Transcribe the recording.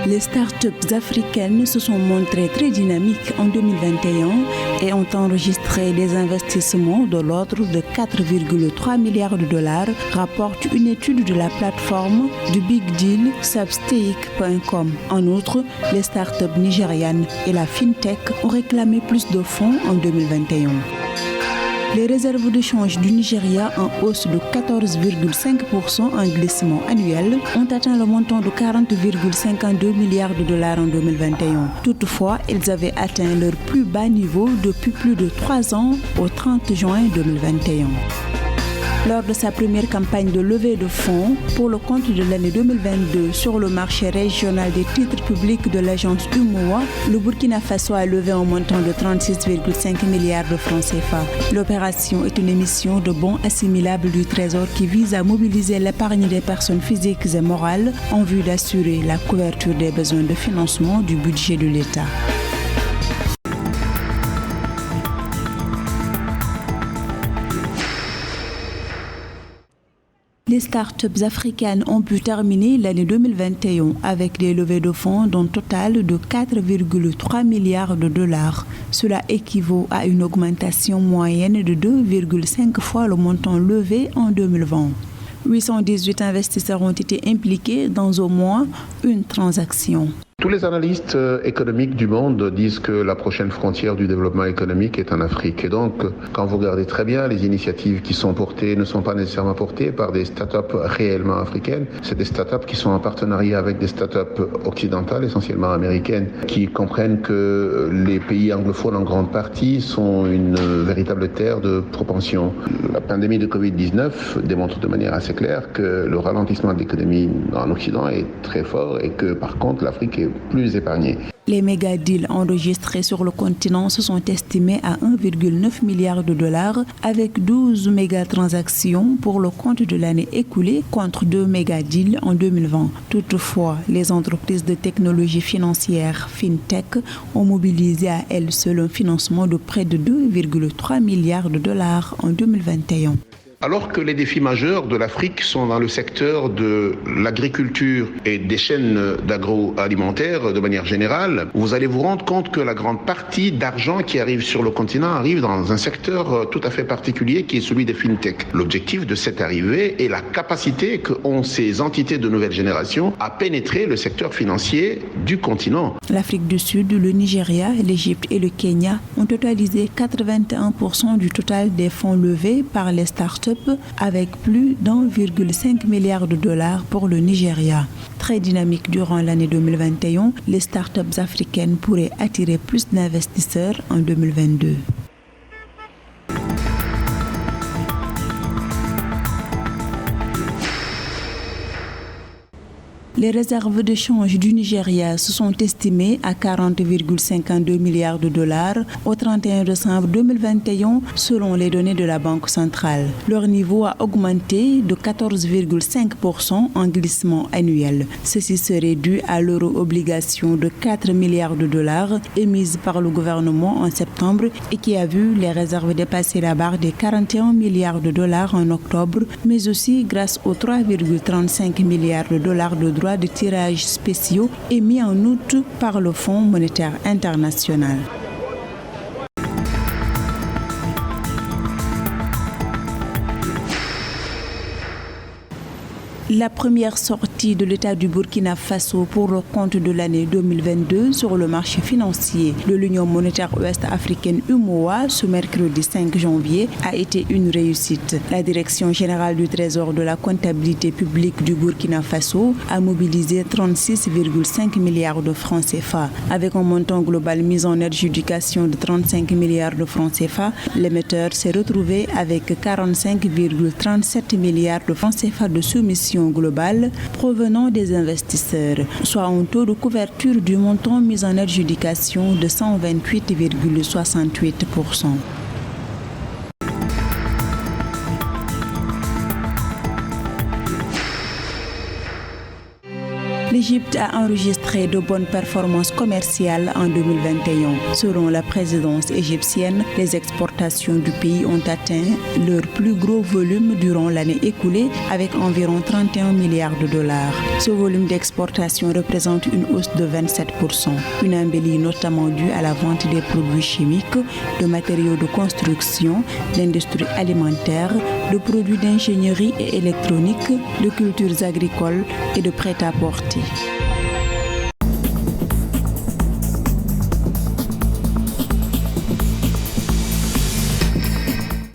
Les startups africaines se sont montrées très dynamiques en 2021 et ont enregistré des investissements de l'ordre de 4,3 milliards de dollars, rapporte une étude de la plateforme du Big Deal Substake.com. En outre, les startups nigérianes et la FinTech ont réclamé plus de fonds en 2021. Les réserves de change du Nigeria, en hausse de 14,5% en glissement annuel, ont atteint le montant de 40,52 milliards de dollars en 2021. Toutefois, elles avaient atteint leur plus bas niveau depuis plus de 3 ans au 30 juin 2021. Lors de sa première campagne de levée de fonds pour le compte de l'année 2022 sur le marché régional des titres publics de l'agence UMOA, le Burkina Faso a levé un montant de 36,5 milliards de francs CFA. L'opération est une émission de bons assimilables du Trésor qui vise à mobiliser l'épargne des personnes physiques et morales en vue d'assurer la couverture des besoins de financement du budget de l'État. Les startups africaines ont pu terminer l'année 2021 avec des levées de fonds d'un total de 4,3 milliards de dollars. Cela équivaut à une augmentation moyenne de 2,5 fois le montant levé en 2020. 818 investisseurs ont été impliqués dans au moins une transaction. Tous les analystes économiques du monde disent que la prochaine frontière du développement économique est en Afrique. Et donc, quand vous regardez très bien, les initiatives qui sont portées ne sont pas nécessairement portées par des startups réellement africaines. C'est des startups qui sont en partenariat avec des startups occidentales, essentiellement américaines, qui comprennent que les pays anglophones en grande partie sont une véritable terre de propension. La pandémie de Covid-19 démontre de manière assez claire que le ralentissement de l'économie en Occident est très fort et que par contre l'Afrique est plus épargnée. Les méga-deals enregistrés sur le continent se sont estimés à 1,9 milliard de dollars avec 12 méga-transactions pour le compte de l'année écoulée contre 2 méga-deals en 2020. Toutefois, les entreprises de technologie financière FinTech ont mobilisé à elles seules un financement de près de 2,3 milliards de dollars en 2021. Alors que les défis majeurs de l'Afrique sont dans le secteur de l'agriculture et des chaînes d'agroalimentaire de manière générale, vous allez vous rendre compte que la grande partie d'argent qui arrive sur le continent arrive dans un secteur tout à fait particulier qui est celui des FinTech. L'objectif de cette arrivée est la capacité qu'ont ces entités de nouvelle génération à pénétrer le secteur financier du continent. L'Afrique du Sud, le Nigeria, l'Égypte et le Kenya ont totalisé 81% du total des fonds levés par les startups avec plus d'1,5 milliard de dollars pour le Nigeria. Très dynamique durant l'année 2021, les startups africaines pourraient attirer plus d'investisseurs en 2022. Les réserves de change du Nigeria se sont estimées à 40,52 milliards de dollars au 31 décembre 2021 selon les données de la Banque centrale. Leur niveau a augmenté de 14,5% en glissement annuel. Ceci serait dû à l'euro-obligation de 4 milliards de dollars émise par le gouvernement en septembre et qui a vu les réserves dépasser la barre des 41 milliards de dollars en octobre, mais aussi grâce aux 3,35 milliards de dollars de droits de tirage spéciaux émis en août par le Fonds monétaire international. La première sortie de l'État du Burkina Faso pour le compte de l'année 2022 sur le marché financier de l'Union monétaire ouest-africaine UMOA ce mercredi 5 janvier a été une réussite. La Direction générale du Trésor de la comptabilité publique du Burkina Faso a mobilisé 36,5 milliards de francs CFA. Avec un montant global mis en adjudication de 35 milliards de francs CFA, l'émetteur s'est retrouvé avec 45,37 milliards de francs CFA de soumission globale provenant des investisseurs, soit un taux de couverture du montant mis en adjudication de 128,68%. Les l'Égypte a enregistré de bonnes performances commerciales en 2021. Selon la présidence égyptienne, les exportations du pays ont atteint leur plus gros volume durant l'année écoulée avec environ 31 milliards de dollars. Ce volume d'exportation représente une hausse de 27%, une embellie notamment due à la vente des produits chimiques, de matériaux de construction, d'industrie alimentaire, de produits d'ingénierie et électronique, de cultures agricoles et de prêt-à-porter.